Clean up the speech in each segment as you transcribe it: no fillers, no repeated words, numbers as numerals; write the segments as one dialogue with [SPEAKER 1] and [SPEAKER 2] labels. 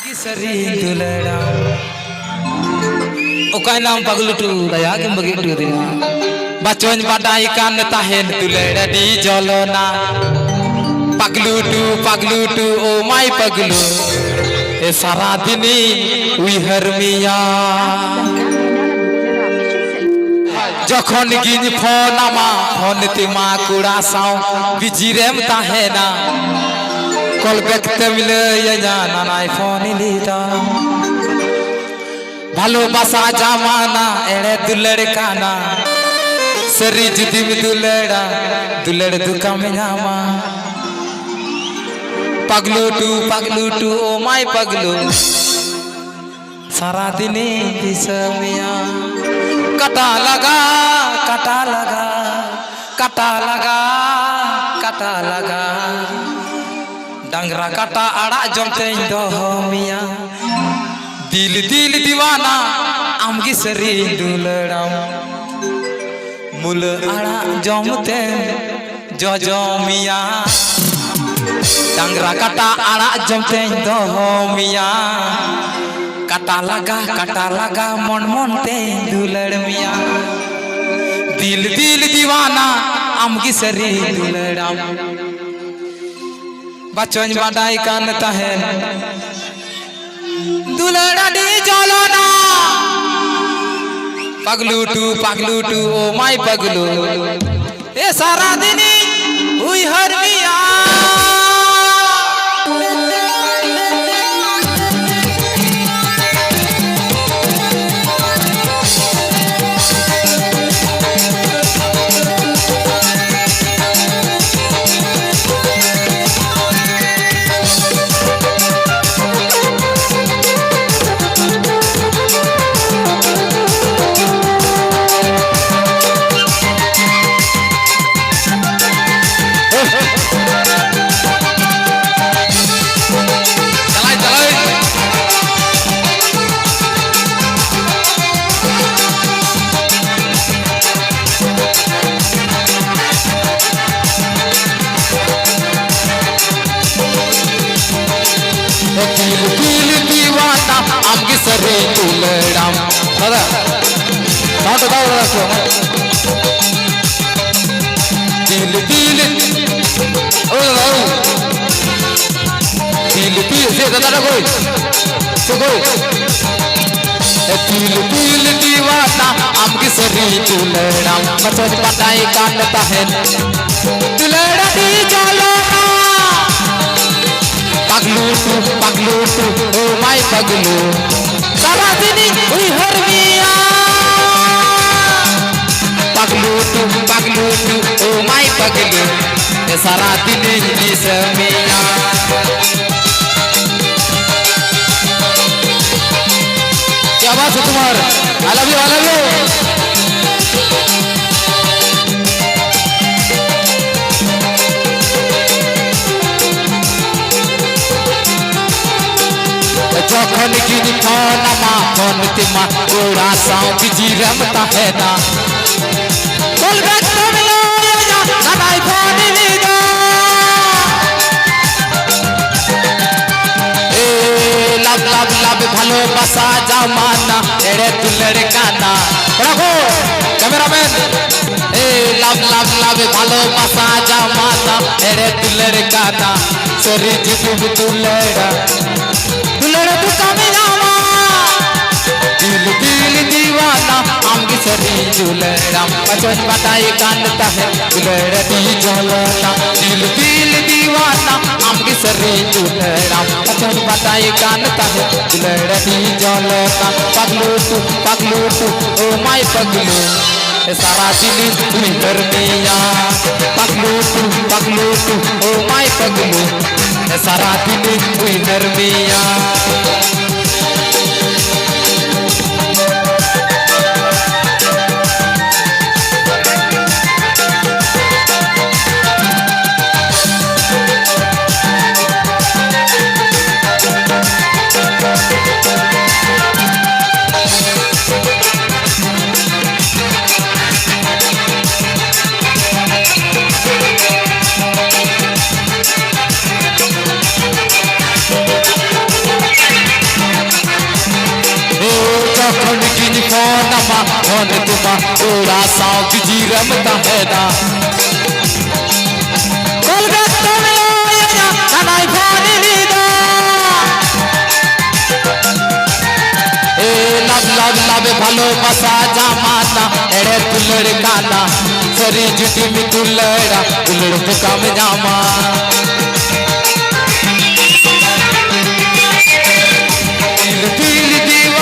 [SPEAKER 1] Seri duledam, okai nam paglutu daya kim begitu dia. Bacon pada ikan tahen duleda di jolona. Paglutu oh my paglu. Saradini wihermia. Jokon gini phone ama phone tima kura sao bijirem tahena. Kol bekte mile ya nanai phone lita. ভালোবাসা জামানা এড়ে দুলের কানা sorry যদি দুলেড়া দুলের দুকামে জামা Paglu two ও মাই পাগলু সারা দিনে দিশমিয়া কাটা লাগা কাটা লাগা কাটা লাগা কাটা লাগা ডাংরা কাটা আড়া জমতে দহমিয়া दिल दिल दीवाना आमगी सरी दुलड़ाम मुल आड़ा जमते जजमिया डांगरा काटा आड़ा जमते दहमिया काटा लगा मन मनते दुलड़मिया दिल दिल दीवाना आमगी सरी दुलड़ाम बचन बाडाई कान ताहे दुलड़ा दी जलना पगलू टू ओ माय पगलू ए सारा दिनी हुई हरमिया दिल दीवाना आमगी सरे दुलड़ाम दादा साउंड दाओ रखो दिल ओ दादा दिल से दादा कोई दिल दीवाना आमगी सरे दुलड़ाम बचन पटाई कांडता है दुलड़ा दी जलना पगलू ओ माय पगलू सारा दिनी हुई हरमिया पगलू ओ माय पगलू सारा दिनी दिसमिया क्या बात है तुम्हार आई लव यू जखन गिनी फोनमा फोन तिमा गोरा साउ बिजिरम ताहेना बोल बैक तो मिलो नानाई फोन लीदा ए लब ভালোবাসা জামানা এড়ে দুলের কানা রাখো ক্যামেরাম্যান এ लब ভালোবাসা জামানা এড়ে দুলের কানা সরি জিবু দুলেড়া दुलड़ा तू कामे जामा दिल दीवाना आमगी सरी दुलड़ा बचन बताए कानता है दुलड़ा दी जलना दिल दीवाना आमगी सरी दुलड़ा बचन बताए कानता है दुलड़ा दी जलना पगलू टू ओ माय पगलू सारा दिल तुम हरमिया पगलू टू ओ माय पगलू सारा दिन हुई नरमिया मोहन तुमा ओरा साव बिजी रमता है ना कलकत्ता में आया नानाई भारी लीदा ए लब लब लब ভালোবাসা জামাতা এড়ে তুলর কানা সরি জুটি মি তুলড়া তুলড় কাম জামা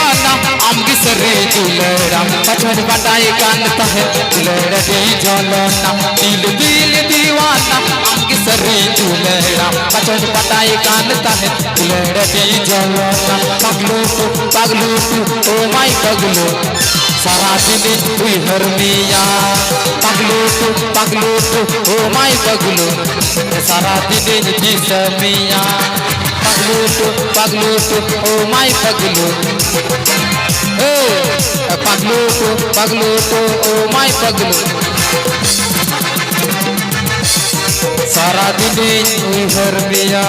[SPEAKER 1] आमगी सरे दुलड़ा पछड़ बटाई कानता है दुलड़ा दी जलना दिल दिल दीवाना आमगी सरे दुलड़ा पछड़ बटाई कानता है दुलड़ा दी जलना पगलू तू ओ माई पगलू सारा दिन हुई हरमिया पगलू तू ओ माई पगलू सारा दिन जी समिया पगलू तू ओ माई पगलू पगलू तो ओ माय पगलू सारा दिन हुई हर मिया